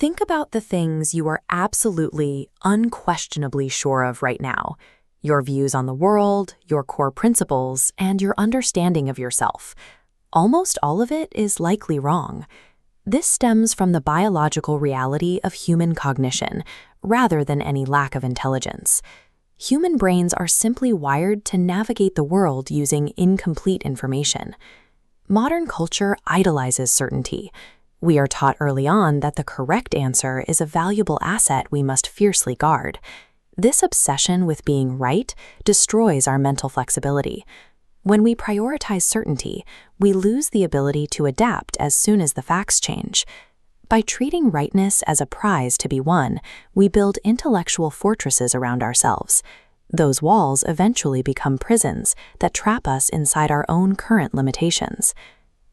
Think about the things you are absolutely, unquestionably sure of right now. Your views on the world, your core principles, and your understanding of yourself. Almost all of it is likely wrong. This stems from the biological reality of human cognition, rather than any lack of intelligence. Human brains are simply wired to navigate the world using incomplete information. Modern culture idolizes certainty. We are taught early on that the correct answer is a valuable asset we must fiercely guard. This obsession with being right destroys our mental flexibility. When we prioritize certainty, we lose the ability to adapt as soon as the facts change. By treating rightness as a prize to be won, we build intellectual fortresses around ourselves. Those walls eventually become prisons that trap us inside our own current limitations.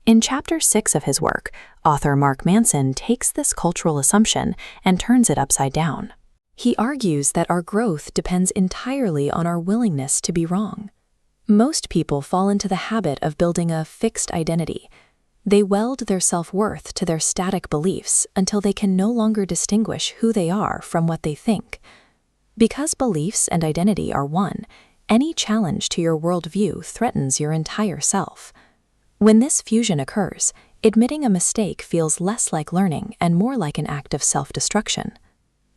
In Chapter 6 of his work, author Mark Manson takes this cultural assumption and turns it upside down. He argues that our growth depends entirely on our willingness to be wrong. Most people fall into the habit of building a fixed identity. They weld their self-worth to their static beliefs until they can no longer distinguish who they are from what they think. Because beliefs and identity are one, any challenge to your worldview threatens your entire self. When this fusion occurs, admitting a mistake feels less like learning and more like an act of self-destruction.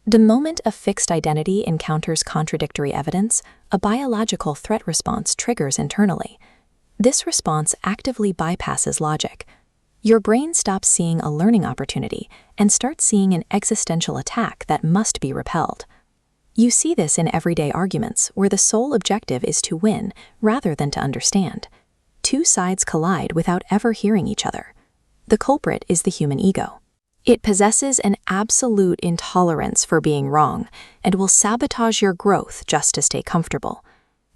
The moment a fixed identity encounters contradictory evidence, a biological threat response triggers internally. This response actively bypasses logic. Your brain stops seeing a learning opportunity and starts seeing an existential attack that must be repelled. You see this in everyday arguments where the sole objective is to win rather than to understand. Two sides collide without ever hearing each other. The culprit is the human ego. It possesses an absolute intolerance for being wrong and will sabotage your growth just to stay comfortable.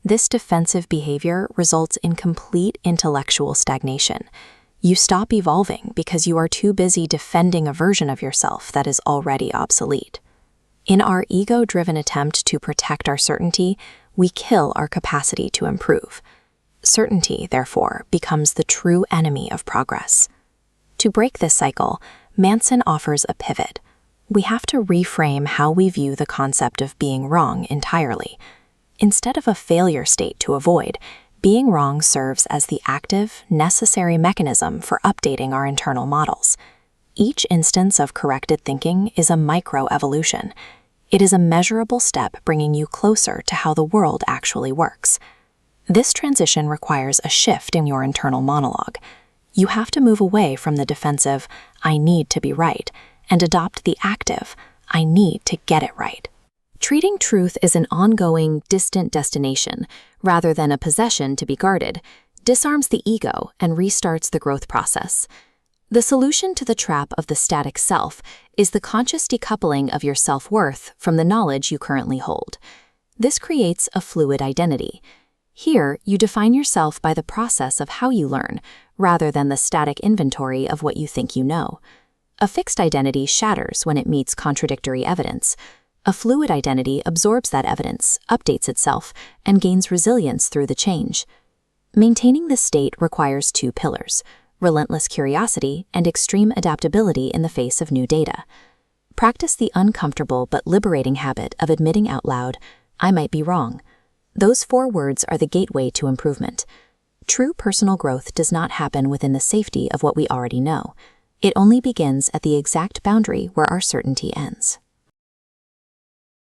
This defensive behavior results in complete intellectual stagnation. You stop evolving because you are too busy defending a version of yourself that is already obsolete. In our ego-driven attempt to protect our certainty, we kill our capacity to improve. Certainty, therefore, becomes the true enemy of progress. To break this cycle, Manson offers a pivot. We have to reframe how we view the concept of being wrong entirely. Instead of a failure state to avoid, being wrong serves as the active, necessary mechanism for updating our internal models. Each instance of corrected thinking is a micro-evolution. It is a measurable step bringing you closer to how the world actually works. This transition requires a shift in your internal monologue. You have to move away from the defensive, "I need to be right," and adopt the active, "I need to get it right." Treating truth as an ongoing, distant destination, rather than a possession to be guarded, disarms the ego and restarts the growth process. The solution to the trap of the static self is the conscious decoupling of your self-worth from the knowledge you currently hold. This creates a fluid identity. Here, you define yourself by the process of how you learn, rather than the static inventory of what you think you know. A fixed identity shatters when it meets contradictory evidence. A fluid identity absorbs that evidence, updates itself, and gains resilience through the change. Maintaining this state requires two pillars: relentless curiosity and extreme adaptability in the face of new data. Practice the uncomfortable but liberating habit of admitting out loud, "I might be wrong." Those 4 words are the gateway to improvement. True personal growth does not happen within the safety of what we already know. It only begins at the exact boundary where our certainty ends.